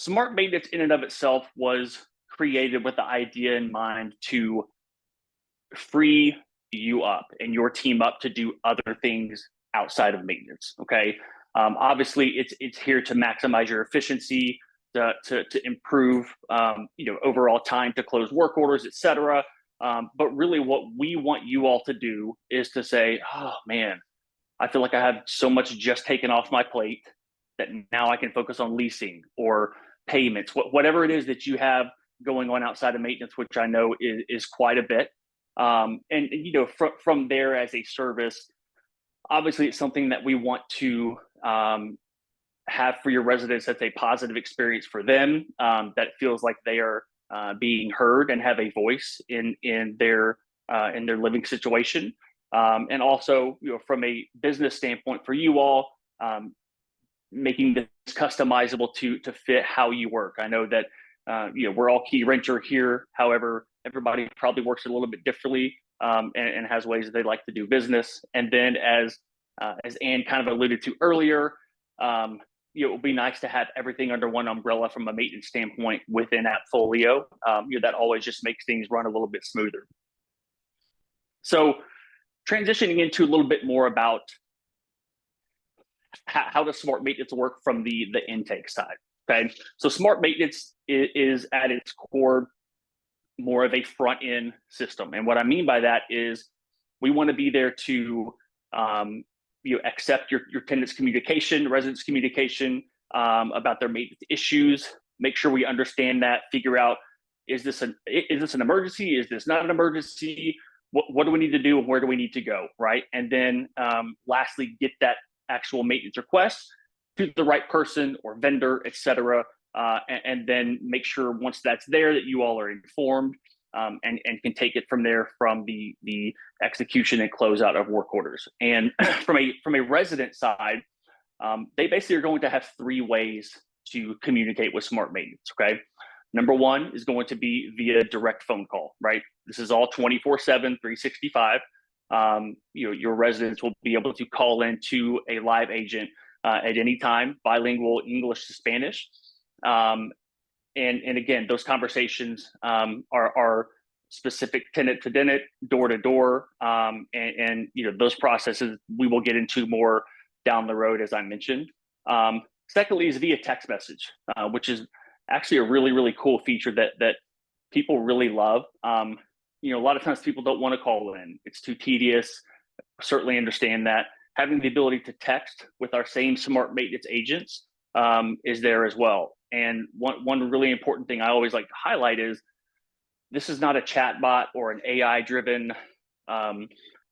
smart maintenance in and of itself was created with the idea in mind to free you up and your team up to do other things outside of maintenance. Okay. Obviously, it's here to maximize your efficiency, to improve overall time to close work orders, etc. But really, what we want you all to do is to say, "Oh man, I feel like I have so much just taken off my plate that now I can focus on leasing or payments, whatever it is that you have going on outside of maintenance, which I know is quite a bit." And from there as a service, obviously it's something that we want to have for your residents. That's a positive experience for them, that feels like they are being heard and have a voice in their living situation. And also, from a business standpoint for you all, making this customizable to fit how you work. I know that we're all key renter here. However, everybody probably works a little bit differently, and has ways that they like to do business. And then, as Ann kind of alluded to earlier, it would be nice to have everything under one umbrella from a maintenance standpoint within AppFolio. That always just makes things run a little bit smoother. So, transitioning into a little bit more about how does smart maintenance work from the intake side. Okay, so smart maintenance is at its core more of a front end system, and what I mean by that is we want to be there to accept your tenants' communication, residents' communication about their maintenance issues. Make sure we understand that. Figure out, is this an emergency? Is this not an emergency? What do we need to do, and where do we need to go, right? And then lastly, get that actual maintenance request to the right person or vendor, et cetera. And then make sure once that's there that you all are informed, and can take it from there, from the execution and closeout of work orders. And from a resident side, they basically are going to have three ways to communicate with smart maintenance. Okay. Number one is going to be via direct phone call, right? This is all 24/7, 365. Your residents will be able to call in to a live agent at any time, bilingual English to Spanish. And again, those conversations are specific tenant to tenant, door to door, and those processes we will get into more down the road, as I mentioned. Secondly, is via text message, which is actually a really, really cool feature that people really love. A lot of times people don't want to call in; it's too tedious. Certainly understand that. Having the ability to text with our same smart maintenance agents is there as well. And one really important thing I always like to highlight is this is not a chat bot or an AI-driven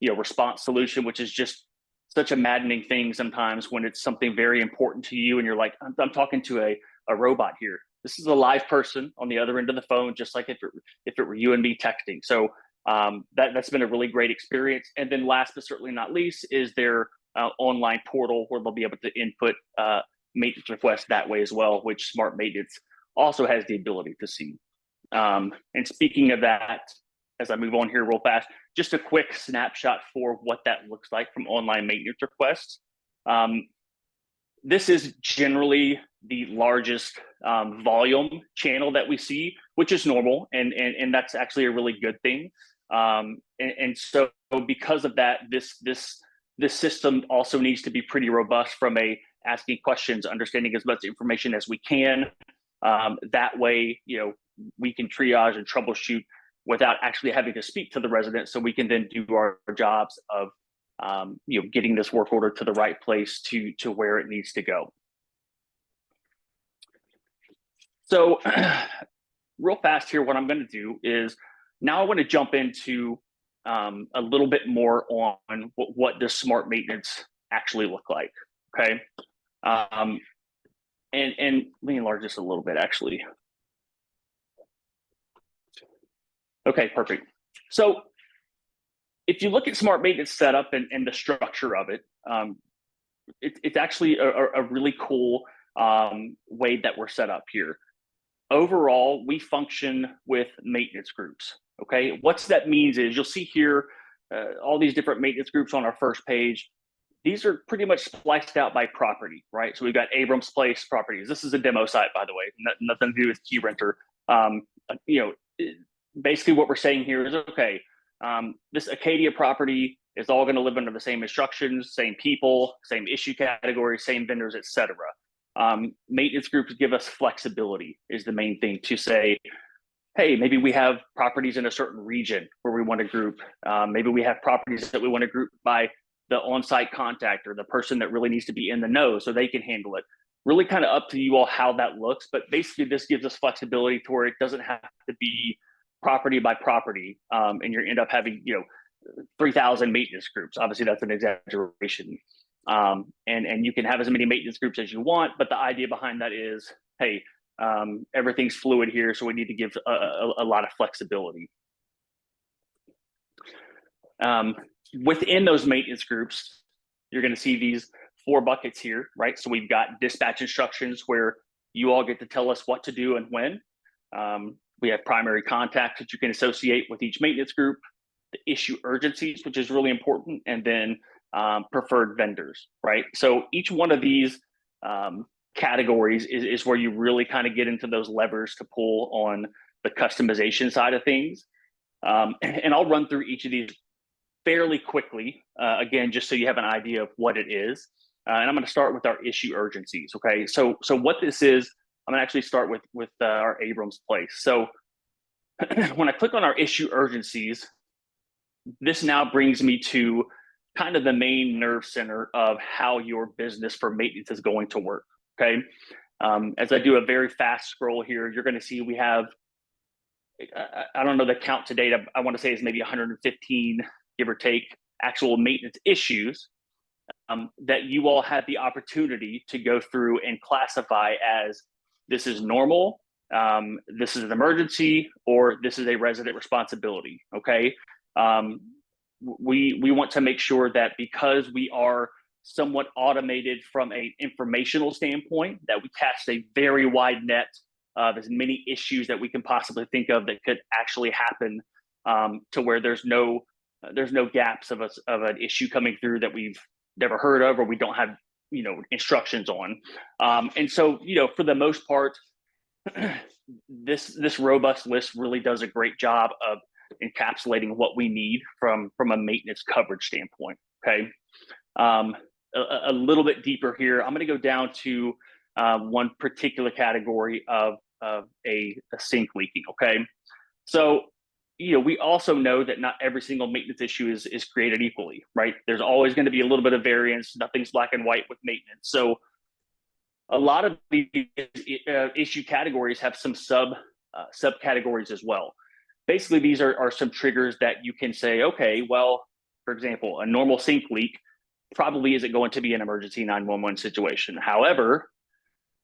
response solution, which is just such a maddening thing sometimes when it's something very important to you and you're like, I'm talking to a robot here. This is a live person on the other end of the phone, just like if it were you and me texting. So that's been a really great experience. And then last but certainly not least is their online portal where they'll be able to input maintenance requests that way as well, which smart maintenance also has the ability to see. And speaking of that, as I move on here real fast, just a quick snapshot for what that looks like from online maintenance requests. This is generally the largest volume channel that we see, which is normal, and that's actually a really good thing. And so because of that, this system also needs to be pretty robust from a asking questions, understanding as much information as we can. That way, we can triage and troubleshoot without actually having to speak to the resident, so we can then do our jobs of getting this work order to the right place to where it needs to go. So real fast here, what I'm going to do is now I want to jump into a little bit more on what does smart maintenance actually look like. Okay. And let me enlarge this a little bit actually. Okay, perfect. So if you look at smart maintenance setup and the structure of it, it's actually a really cool way that we're set up here. Overall, we function with maintenance groups. Okay, what that means is you'll see here all these different maintenance groups on our first page. these are pretty much spliced out by property, right? So we've got Abrams Place properties. This is a demo site, by the way, nothing to do with Key Renter. Basically what we're saying here is, okay, this Acadia property is all going to live under the same instructions, same people, same issue category, same vendors, etc. Maintenance groups give us flexibility is the main thing to say, hey, maybe we have properties in a certain region where we want to group. Maybe we have properties that we want to group by the on-site contact or the person that really needs to be in the know so they can handle it. Really kind of up to you all how that looks, but basically this gives us flexibility to where it doesn't have to be property by property, and you end up having 3,000 maintenance groups. Obviously, that's an exaggeration, and you can have as many maintenance groups as you want. But the idea behind that is, hey, everything's fluid here, so we need to give a lot of flexibility. Within those maintenance groups, you're going to see these 4 buckets here, right? So we've got dispatch instructions where you all get to tell us what to do and when. We have primary contacts that you can associate with each maintenance group, the issue urgencies, which is really important, and then preferred vendors, right? So each one of these categories is where you really kind of get into those levers to pull on the customization side of things. And I'll run through each of these fairly quickly, again, just so you have an idea of what it is. And I'm going to start with our issue urgencies. Okay, so what this is, I'm going to actually start with our Abrams Place. So when I click on our issue urgencies, this now brings me to kind of the main nerve center of how your business for maintenance is going to work. Okay, as I do a very fast scroll here, you're going to see we have, I don't know the count to date, I want to say it's maybe 115, give or take, actual maintenance issues that you all have the opportunity to go through and classify as this is normal, this is an emergency, or this is a resident responsibility. Okay, we want to make sure that because we are somewhat automated from an informational standpoint, that we cast a very wide net of as many issues that we can possibly think of that could actually happen, to where there's no gaps of an issue coming through that we've never heard of or we don't have instructions on. And so for the most part, this robust list really does a great job of encapsulating what we need from a maintenance coverage standpoint. Okay, a little bit deeper here, I'm going to go down to one particular category of a sink leaking. Okay, so we also know that not every single maintenance issue is created equally, right? There's always going to be a little bit of variance. Nothing's black and white with maintenance. So a lot of the issue categories have some subcategories as well. Basically, these are some triggers that you can say, okay, well, for example, a normal sink leak probably isn't going to be an emergency 911 situation. However,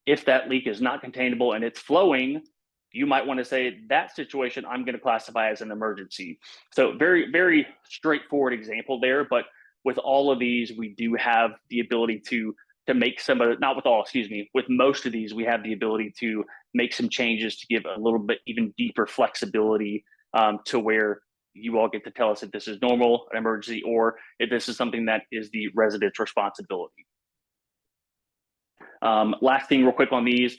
if that leak is not containable and it's flowing, you might want to say that situation I'm going to classify as an emergency. So very, very straightforward example there. But with all of these, we do have the ability to make some of, not with all, excuse me, with most of these, we have the ability to make some changes to give a little bit even deeper flexibility, to where you all get to tell us if this is normal, an emergency, or if this is something that is the resident's responsibility. Last thing real quick on these.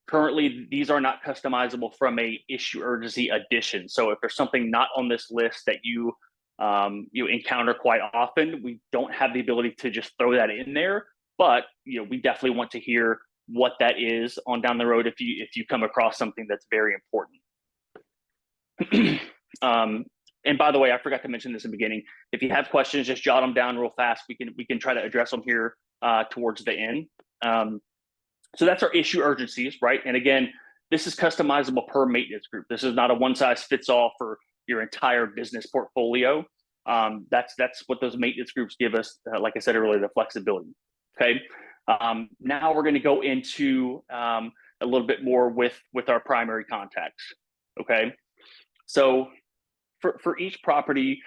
Currently, these are not customizable from a issue urgency addition. So if there's something not on this list that you encounter quite often, we don't have the ability to just throw that in there. But we definitely want to hear what that is on down the road if you come across something that's very important. And by the way, I forgot to mention this in the beginning. If you have questions, just jot them down real fast. We can try to address them here towards the end. So that's our issue urgencies, right? And again, this is customizable per maintenance group. This is not a one-size-fits-all for your entire business portfolio. That's what those maintenance groups give us, like I said earlier, the flexibility. Okay. Now we're going to go into a little bit more with our primary contacts. Okay. So for each property,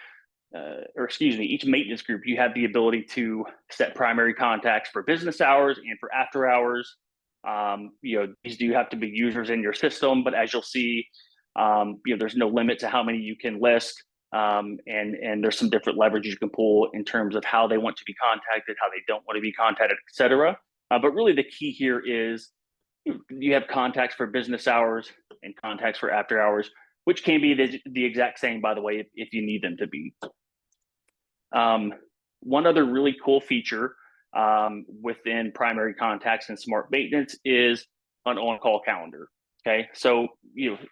each maintenance group, you have the ability to set primary contacts for business hours and for after hours. These do have to be users in your system, but as you'll see, there's no limit to how many you can list. and there's some different leverage you can pull in terms of how they want to be contacted, how they don't want to be contacted, etc. But really the key here is you have contacts for business hours and contacts for after hours, which can be the exact same, by the way, if you need them to be. One other really cool feature within primary contacts and smart maintenance is an on-call calendar. Okay, so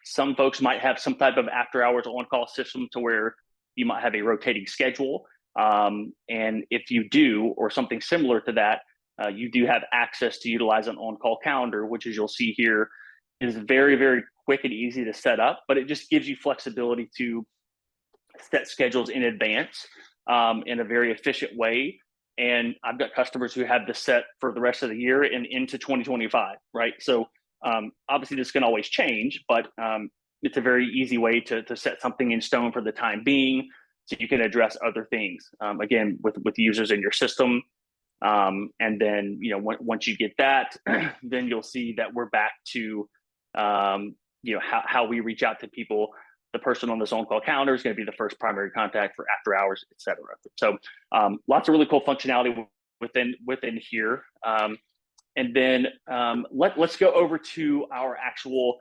some folks might have some type of after-hours on-call system to where you might have a rotating schedule, and if you do, or something similar to that, you do have access to utilize an on-call calendar, which, as you'll see here, is very, very quick and easy to set up, but it just gives you flexibility to set schedules in advance in a very efficient way. And I've got customers who have this set for the rest of the year and into 2025, right? So obviously this can always change, but it's a very easy way to set something in stone for the time being, so you can address other things, again, with users in your system. And then, once you get that, then you'll see that we're back to, how we reach out to people. The person on this on-call calendar is going to be the first primary contact for after hours, et cetera. So lots of really cool functionality within here. And then let's go over to our actual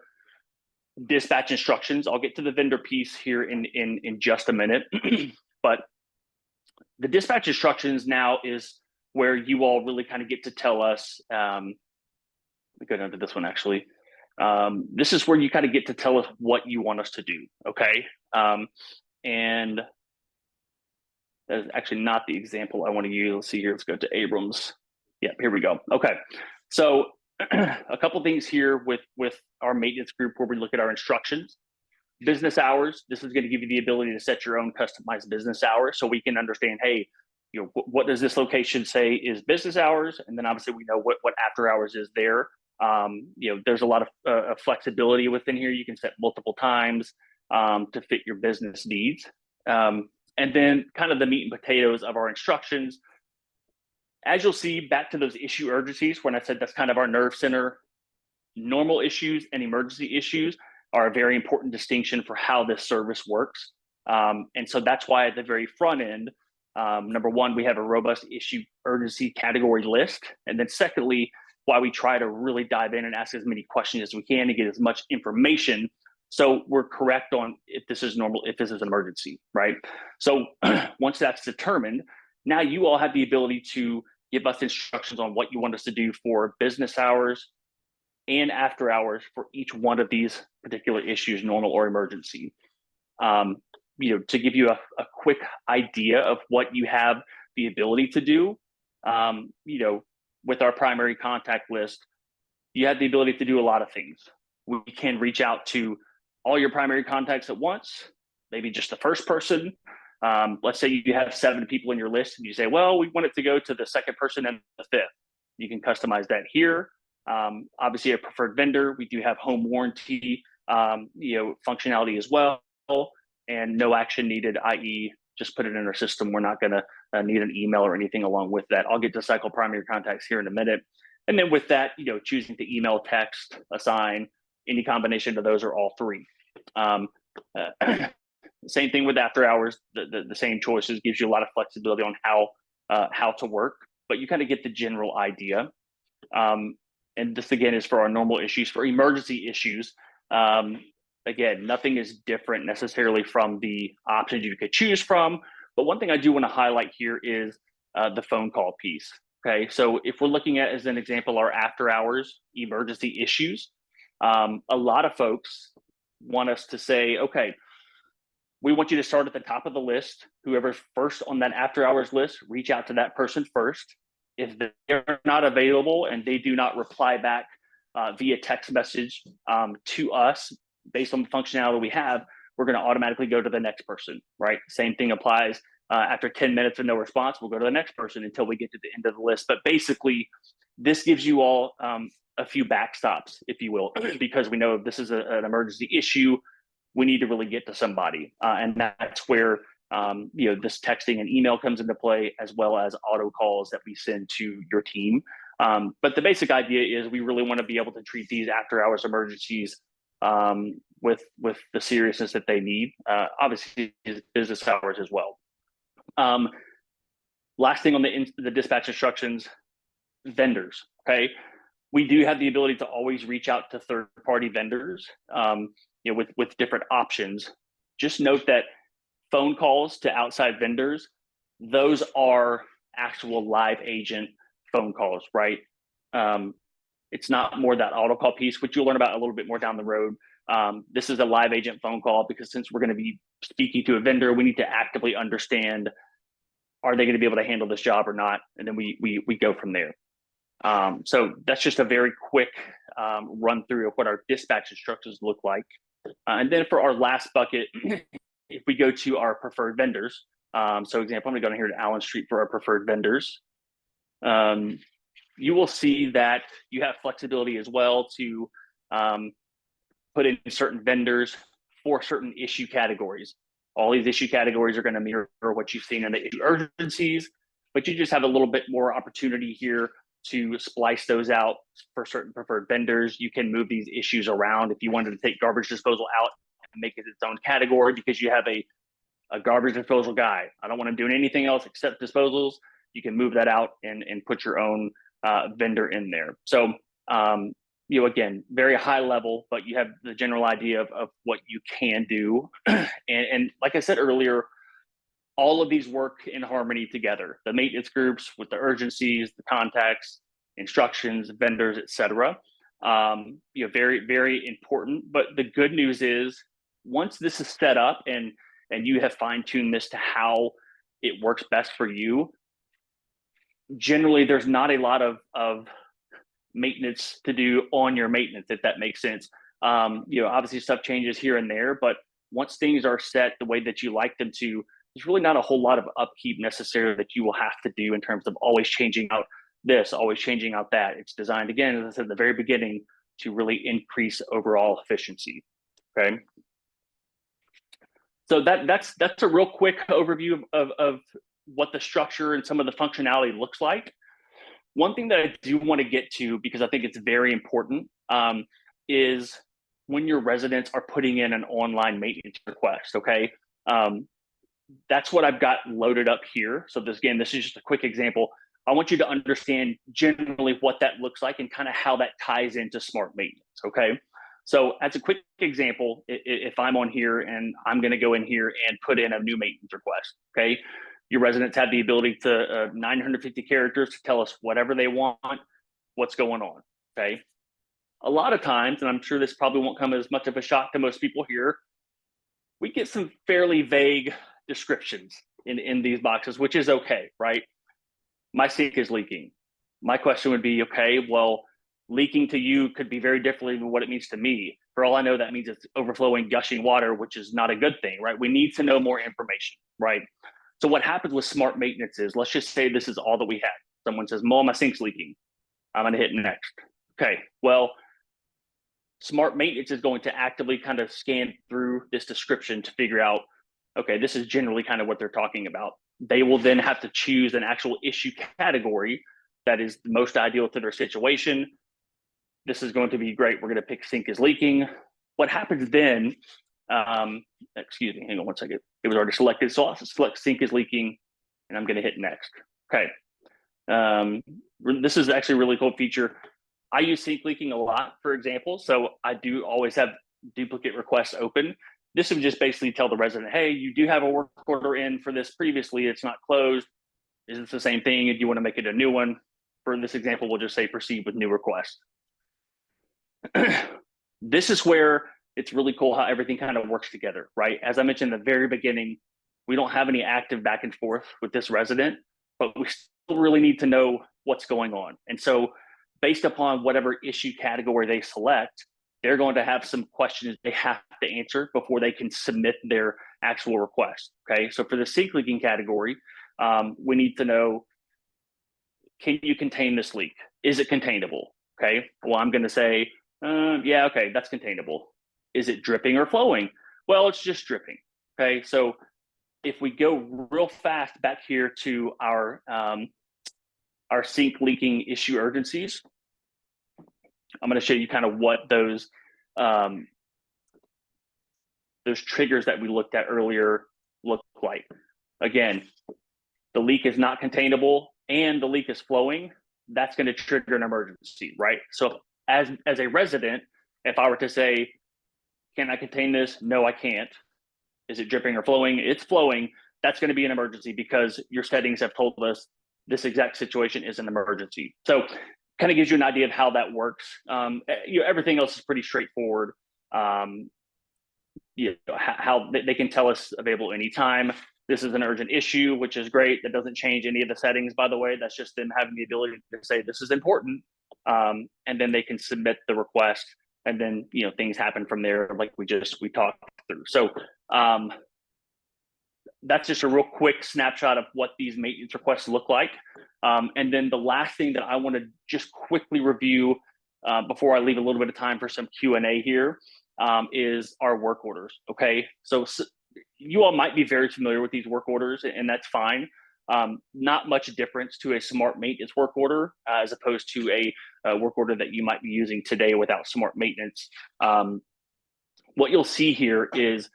dispatch instructions. I'll get to the vendor piece here in just a minute. But the dispatch instructions now is where you all really kind of get to tell us, let me go down to this one actually. This is where you kind of get to tell us what you want us to do, okay? And that's actually not the example I want to use. Let's see here, let's go to Abrams. Yeah, here we go. Okay, so a couple things here with our maintenance group where we look at our instructions. Business hours, this is going to give you the ability to set your own customized business hours, so we can understand, hey, what does this location say is business hours? And then obviously we know what after hours is there. There's a lot of flexibility within here. You can set multiple times to fit your business needs. And then kind of the meat and potatoes of our instructions. As you'll see, back to those issue urgencies, when I said that's kind of our nerve center, normal issues and emergency issues are a very important distinction for how this service works. And so that's why at the very front end, number one, we have a robust issue urgency category list. And then secondly, why we try to really dive in and ask as many questions as we can to get as much information, so we're correct on if this is normal, if this is an emergency, right? So once that's determined, now you all have the ability to give us instructions on what you want us to do for business hours and after hours for each one of these particular issues, normal or emergency. To give you a quick idea of what you have the ability to do, with our primary contact list, you have the ability to do a lot of things. We can reach out to all your primary contacts at once, maybe just the first person. Let's say you have 7 people in your list and you say, well, we want it to go to the second person and the 5th. You can customize that here. Obviously a preferred vendor, we do have home warranty, functionality as well, and no action needed, i.e. just put it in our system. We're not gonna need an email or anything along with that. I'll get to cycle primary contacts here in a minute. And then with that, choosing to email, text, assign, any combination of those or all 3. Same thing with after hours, the same choices, gives you a lot of flexibility on how to work, but you kind of get the general idea. And this again is for our normal issues. For emergency issues, again, nothing is different necessarily from the options you could choose from, but one thing I do want to highlight here is the phone call piece. Okay, so if we're looking at, as an example, our after hours emergency issues, a lot of folks want us to say, okay, we want you to start at the top of the list. Whoever's first on that after hours list, reach out to that person first. If they're not available and they do not reply back via text message to us based on the functionality we have, we're going to automatically go to the next person, right? Same thing applies. After 10 minutes of no response, we'll go to the next person until we get to the end of the list. But basically, this gives you all a few backstops, if you will, because we know if this is an emergency issue, we need to really get to somebody. And that's where this texting and email comes into play, as well as auto calls that we send to your team. But the basic idea is we really want to be able to treat these after hours emergencies with the seriousness that they need. Obviously, business hours as well. Last thing on the dispatch instructions, vendors. Okay, we do have the ability to always reach out to third-party vendors, with different options. Just note that phone calls to outside vendors, those are actual live agent phone calls, right? It's not more that auto call piece, which you'll learn about a little bit more down the road. This is a live agent phone call because since we're going to be speaking to a vendor, we need to actively understand, are they going to be able to handle this job or not? And then we go from there. So that's just a very quick run through of what our dispatch instructions look like. And then for our last bucket, if we go to our preferred vendors, so example, I'm going to go down here to Allen Street for our preferred vendors. You will see that you have flexibility as well to put in certain vendors for certain issue categories. All these issue categories are going to mirror what you've seen in the issue urgencies, but you just have a little bit more opportunity here to splice those out for certain preferred vendors. You can move these issues around if you wanted to take garbage disposal out and make it its own category because you have a garbage disposal guy. I don't want to do anything else except disposals. You can move that out and put your own vendor in there. So, again, very high level, but you have the general idea of what you can do. And like I said earlier, all of these work in harmony together. The maintenance groups with the urgencies, the contacts, instructions, vendors, etc. Very, very important. But the good news is once this is set up and you have fine-tuned this to how it works best for you, generally there's not a lot of maintenance to do on your maintenance, if that makes sense. Obviously stuff changes here and there, but once things are set the way that you like them to, there's really not a whole lot of upkeep necessary that you will have to do in terms of always changing out this, always changing out that. It's designed, again, as I said at the very beginning, to really increase overall efficiency. Okay. So that's a real quick overview of what the structure and some of the functionality looks like. One thing that I do want to get to, because I think it's very important, is when your residents are putting in an online maintenance request, okay? That's what I've got loaded up here. So this is just a quick example. I want you to understand generally what that looks like and kind of how that ties into smart maintenance, okay? So as a quick example, if I'm on here and I'm going to go in here and put in a new maintenance request, okay? Your residents have the ability to 950 characters to tell us whatever they want, what's going on, okay? A lot of times, and I'm sure this probably won't come as much of a shock to most people here, we get some fairly vague descriptions in these boxes, which is okay, right? My sink is leaking. My question would be, okay, well, leaking to you could be very differently than what it means to me. For all I know, that means it's overflowing, gushing water, which is not a good thing, right? We need to know more information, right? So what happens with smart maintenance is, let's just say this is all that we have. Someone says, Mo, my sink's leaking. I'm going to hit next. Okay, well, smart maintenance is going to actively kind of scan through this description to figure out, okay, this is generally kind of what they're talking about. They will then have to choose an actual issue category that is the most ideal to their situation. This is going to be great. We're going to pick sink is leaking. What happens then, excuse me, hang on one second. It was already selected. So I'll select sink is leaking and I'm going to hit next. Okay. This is actually a really cool feature. I use sink leaking a lot, for example. So I do always have duplicate requests open. This would just basically tell the resident, hey, you do have a work order in for this previously. It's not closed. Is this the same thing? Do you want to make it a new one? For this example, we'll just say proceed with new request. This is where it's really cool how everything kind of works together, right? As I mentioned in the very beginning, we don't have any active back and forth with this resident, but we still really need to know what's going on. And so based upon whatever issue category they select, they're going to have some questions they have to answer before they can submit their actual request, okay? So for the sink leaking category, we need to know, can you contain this leak? Is it containable? Okay, well, I'm gonna say, yeah, okay, that's containable. Is it dripping or flowing? Well, it's just dripping, okay? So if we go real fast back here to our sink leaking issue urgencies, I'm gonna show you kind of what those those triggers that we looked at earlier look like. Again, the leak is not containable and the leak is flowing, that's going to trigger an emergency, right? So as a resident, if I were to say, can I contain this? No, I can't. Is it dripping or flowing? It's flowing. That's going to be an emergency because your settings have told us this exact situation is an emergency. So kind of gives you an idea of how that works. Everything else is pretty straightforward. How they can tell us available anytime. This is an urgent issue, which is great. That doesn't change any of the settings, by the way. That's just them having the ability to say this is important, and then they can submit the request, and then things happen from there, like we talked through. So that's just a real quick snapshot of what these maintenance requests look like. And then the last thing that I want to just quickly review before I leave a little bit of time for some Q&A here is our work orders. Okay, so you all might be very familiar with these work orders, and that's fine. Not much difference to a smart maintenance work order as opposed to a work order that you might be using today without smart maintenance. What you'll see here is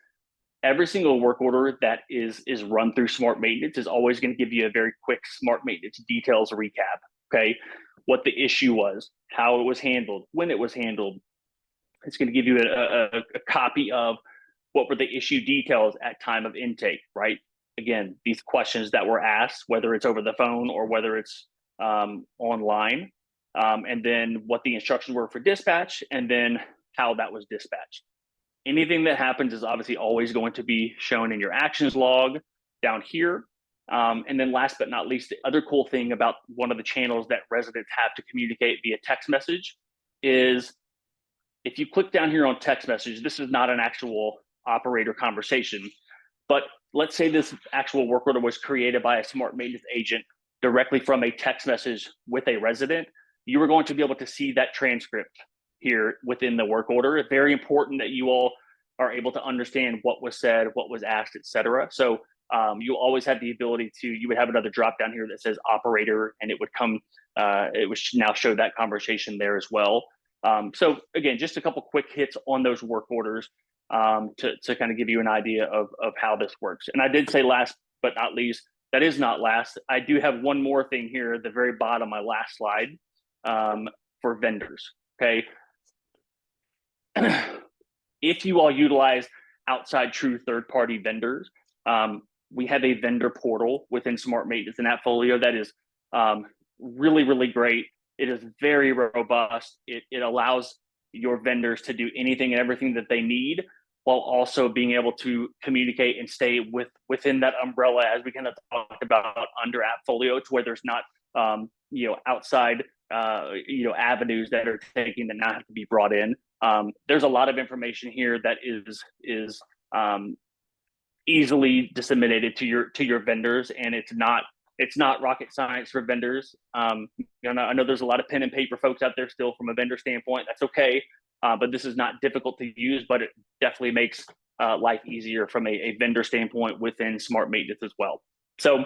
every single work order that is run through smart maintenance is always going to give you a very quick smart maintenance details recap. Okay, what the issue was, how it was handled, when it was handled. It's going to give you a copy of what were the issue details at time of intake, right? Again, these questions that were asked, whether it's over the phone or whether it's online, and then what the instructions were for dispatch, and then how that was dispatched. Anything that happens is obviously always going to be shown in your actions log down here. And then last but not least, the other cool thing about one of the channels that residents have to communicate via text message is if you click down here on text message, this is not an actual operator conversation, but let's say this actual work order was created by a smart maintenance agent directly from a text message with a resident. You are going to be able to see that transcript here within the work order. It's very important that you all are able to understand what was said, what was asked, etc. So you always have the ability to, you would have another drop down here that says operator, and it would come, it would now show that conversation there as well. So again, just a couple quick hits on those work orders to kind of give you an idea of how this works. And I did say last but not least, that is not last. I do have one more thing here at the very bottom, my last slide, for vendors, okay? If you all utilize outside true third-party vendors, we have a vendor portal within Smart Maintenance and AppFolio that is really, really great. It is very robust. It allows your vendors to do anything and everything that they need, while also being able to communicate and stay within that umbrella, as we kind of talked about under AppFolio, to where there's not outside avenues that are taking that now have to be brought in. There's a lot of information here that is easily disseminated to your vendors, and it's not rocket science for vendors. I know there's a lot of pen and paper folks out there still from a vendor standpoint. That's okay, but this is not difficult to use, but it definitely makes life easier from a vendor standpoint within Smart Maintenance as well. So